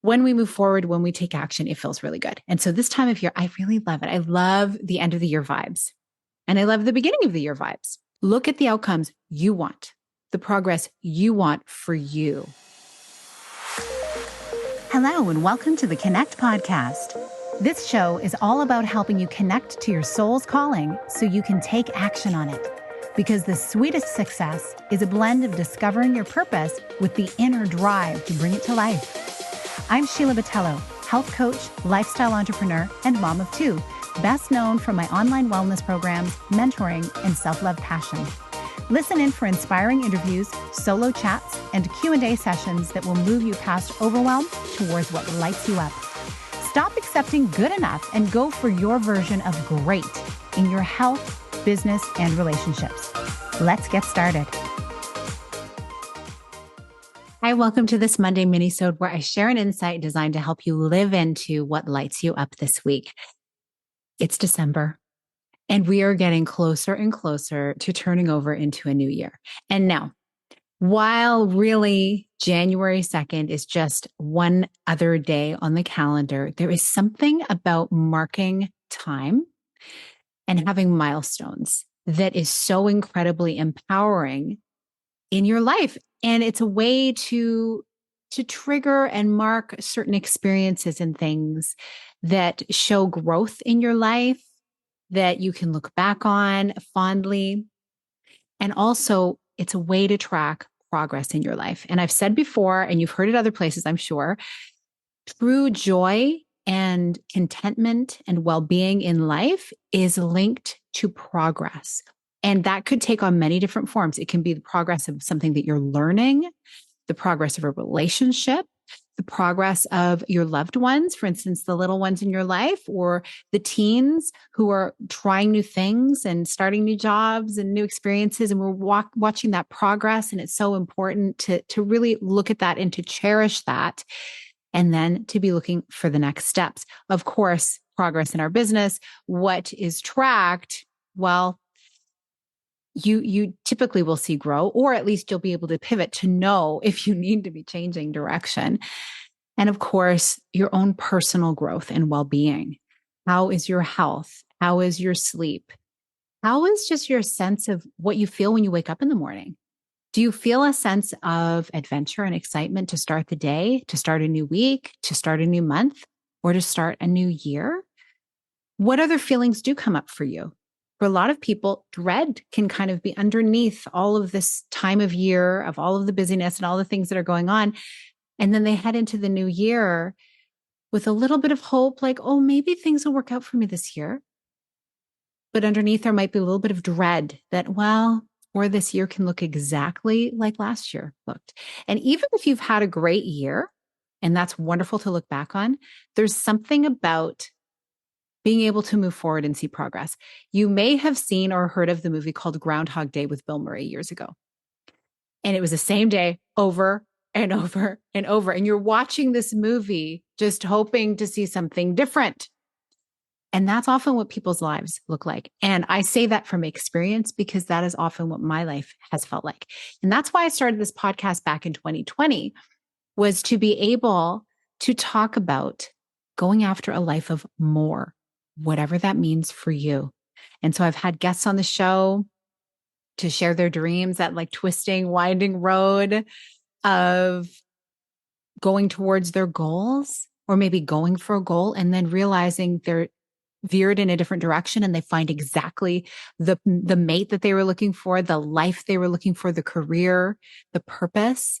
When we move forward, when we take action, it feels really good. And so this time of year, I really love it. I love the end of the year vibes and I love the beginning of the year vibes. Look at the outcomes you want, the progress you want for you. Hello, and welcome to the Connect podcast. This show is all about helping you connect to your soul's calling so you can take action on it. Because the sweetest success is a blend of discovering your purpose with the inner drive to bring it to life. I'm Sheila Botello, health coach, lifestyle entrepreneur, and mom of two, best known for my online wellness programs, mentoring, and self-love passion. Listen in for inspiring interviews, solo chats, and Q&A sessions that will move you past overwhelm towards what lights you up. Stop accepting good enough and go for your version of great in your health, business, and relationships. Let's get started. Hi, welcome to this Monday mini-sode where I share an insight designed to help you live into what lights you up this week. It's December, and we are getting closer and closer to turning over into a new year. And now, while really January 2nd is just one other day on the calendar, there is something about marking time and having milestones that is so incredibly empowering in your life. And it's a way to trigger and mark certain experiences and things that show growth in your life that you can look back on fondly. And also, it's a way to track progress in your life. And I've said before, and you've heard it other places, I'm sure, true joy and contentment and well-being in life is linked to progress. And that could take on many different forms. It can be the progress of something that you're learning, the progress of a relationship, the progress of your loved ones, for instance, the little ones in your life, or the teens who are trying new things and starting new jobs and new experiences. And we're watching that progress. And it's so important to really look at that and to cherish that. And then to be looking for the next steps. Of course, progress in our business, what is tracked, well, you typically will see grow, or at least you'll be able to pivot to know if you need to be changing direction. And of course, your own personal growth and well-being. How is your health? How is your sleep? How is just your sense of what you feel when you wake up in the morning? Do you feel a sense of adventure and excitement to start the day, to start a new week, to start a new month, or to start a new year? What other feelings do come up for you? For a lot of people, dread can kind of be underneath all of this time of year of all of the busyness and all the things that are going on. And then they head into the new year with a little bit of hope, like, oh, maybe things will work out for me this year. But underneath, there might be a little bit of dread that, well, or this year can look exactly like last year looked. And even if you've had a great year, and that's wonderful to look back on, there's something about being able to move forward and see progress. You may have seen or heard of the movie called Groundhog Day with Bill Murray years ago. And it was the same day over and over and over. And you're watching this movie just hoping to see something different. And that's often what people's lives look like. And I say that from experience because that is often what my life has felt like. And that's why I started this podcast back in 2020, was to be able to talk about going after a life of more, whatever that means for you. And so I've had guests on the show to share their dreams, that like twisting, winding road of going towards their goals, or maybe going for a goal and then realizing they're veered in a different direction and they find exactly the mate that they were looking for, the life they were looking for, the career, the purpose.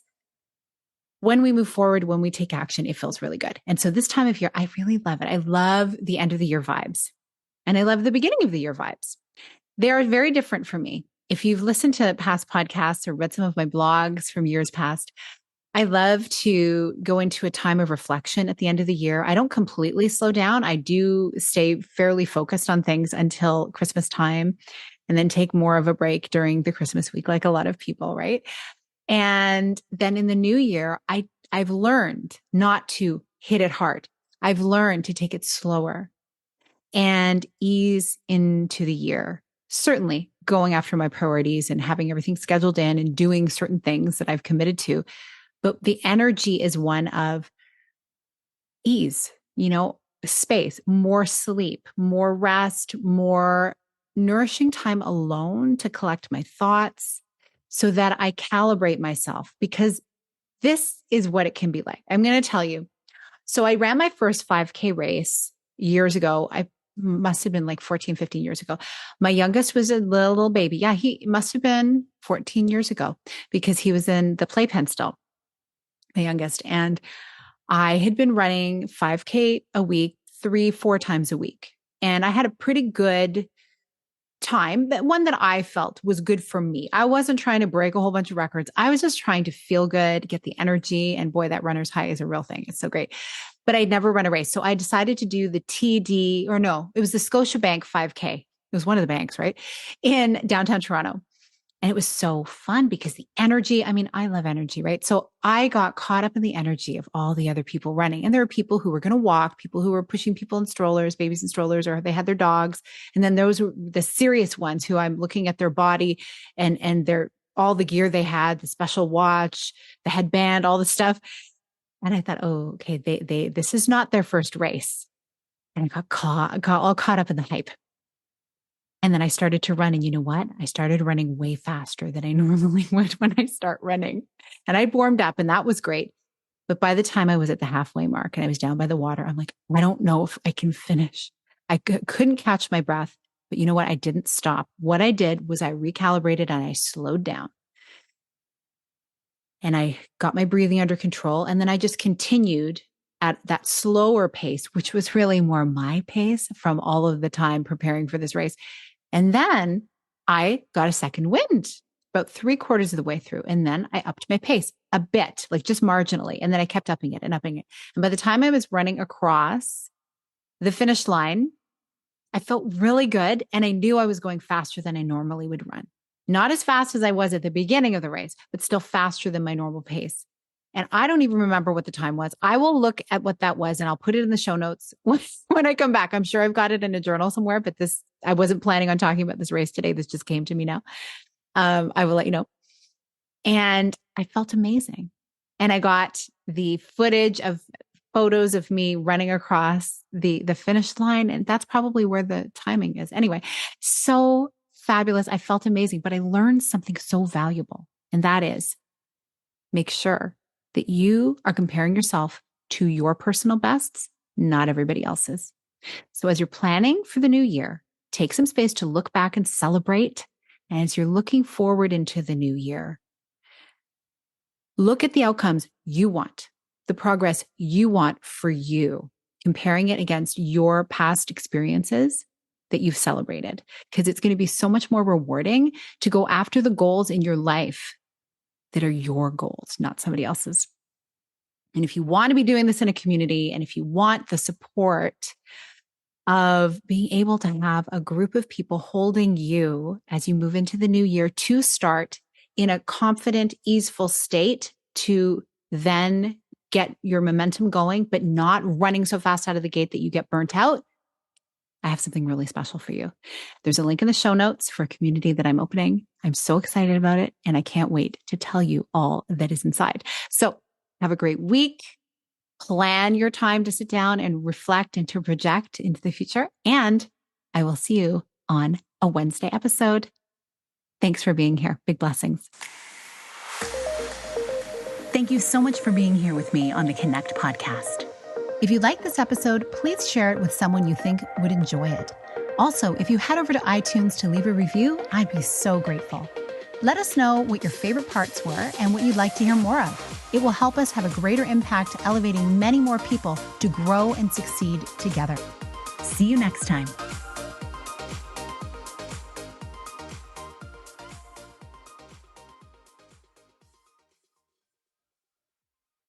When we move forward, when we take action, it feels really good. And so this time of year, I really love it. I love the end of the year vibes. And I love the beginning of the year vibes. They are very different for me. If you've listened to past podcasts or read some of my blogs from years past, I love to go into a time of reflection at the end of the year. I don't completely slow down. I do stay fairly focused on things until Christmas time and then take more of a break during the Christmas week, like a lot of people, right? And then in the new year, I've learned not to hit it hard. I've learned to take it slower and ease into the year. Certainly going after my priorities and having everything scheduled in and doing certain things that I've committed to. But the energy is one of ease, space, more sleep, more rest, more nourishing time alone to collect my thoughts so that I calibrate myself, because this is what it can be like. I'm going to tell you. So I ran my first 5K race years ago. I must have been like 14, 15 years ago. My youngest was a little baby. Yeah, he must have been 14 years ago because he was in the playpen still, my youngest. And I had been running 5K a week, 3, 4 times a week. And I had a pretty good time, but one that I felt was good for me. I wasn't trying to break a whole bunch of records. I was just trying to feel good, get the energy. And boy, that runner's high is a real thing. It's so great. But I'd never run a race. So I decided to do the TD, or no, it was the Scotiabank 5K. It was one of the banks, right? In downtown Toronto. And it was so fun because the energy, I mean, I love energy, right? So I got caught up in the energy of all the other people running. And there were people who were going to walk, people who were pushing people in strollers, babies in strollers, or they had their dogs. And then those were the serious ones who I'm looking at their body and their all the gear they had, the special watch, the headband, all the stuff. And I thought, oh, okay, this is not their first race. And I got all caught up in the hype. And then I started to run. And you know what? I started running way faster than I normally would when I start running. And I warmed up and that was great. But by the time I was at the halfway mark and I was down by the water, I'm like, I don't know if I can finish. I couldn't catch my breath. But you know what? I didn't stop. What I did was I recalibrated and I slowed down. And I got my breathing under control. And then I just continued at that slower pace, which was really more my pace from all of the time preparing for this race. And then I got a second wind about 3/4 of the way through. And then I upped my pace a bit, like just marginally. And then I kept upping it and upping it. And by the time I was running across the finish line, I felt really good. And I knew I was going faster than I normally would run. Not as fast as I was at the beginning of the race, but still faster than my normal pace. And I don't even remember what the time was. I will look at what that was and I'll put it in the show notes when I come back. I'm sure I've got it in a journal somewhere, but I wasn't planning on talking about this race today. This just came to me now. I will let you know. And I felt amazing. And I got the footage of photos of me running across the finish line. And that's probably where the timing is. Anyway, so fabulous. I felt amazing, but I learned something so valuable. And that is, make sure that you are comparing yourself to your personal bests, not everybody else's. So as you're planning for the new year, take some space to look back and celebrate. And as you're looking forward into the new year, look at the outcomes you want, the progress you want for you, comparing it against your past experiences that you've celebrated, because it's going to be so much more rewarding to go after the goals in your life that are your goals, not somebody else's. And if you want to be doing this in a community, and if you want the support of being able to have a group of people holding you as you move into the new year to start in a confident, easeful state to then get your momentum going, but not running so fast out of the gate that you get burnt out, I have something really special for you. There's a link in the show notes for a community that I'm opening. I'm so excited about it, and I can't wait to tell you all that is inside. So have a great week. Plan your time to sit down and reflect and to project into the future. And I will see you on a Wednesday episode. Thanks for being here. Big blessings. Thank you so much for being here with me on the Connect podcast. If you like this episode, please share it with someone you think would enjoy it. Also, if you head over to iTunes to leave a review, I'd be so grateful. Let us know what your favorite parts were and what you'd like to hear more of. It will help us have a greater impact, elevating many more people to grow and succeed together. See you next time.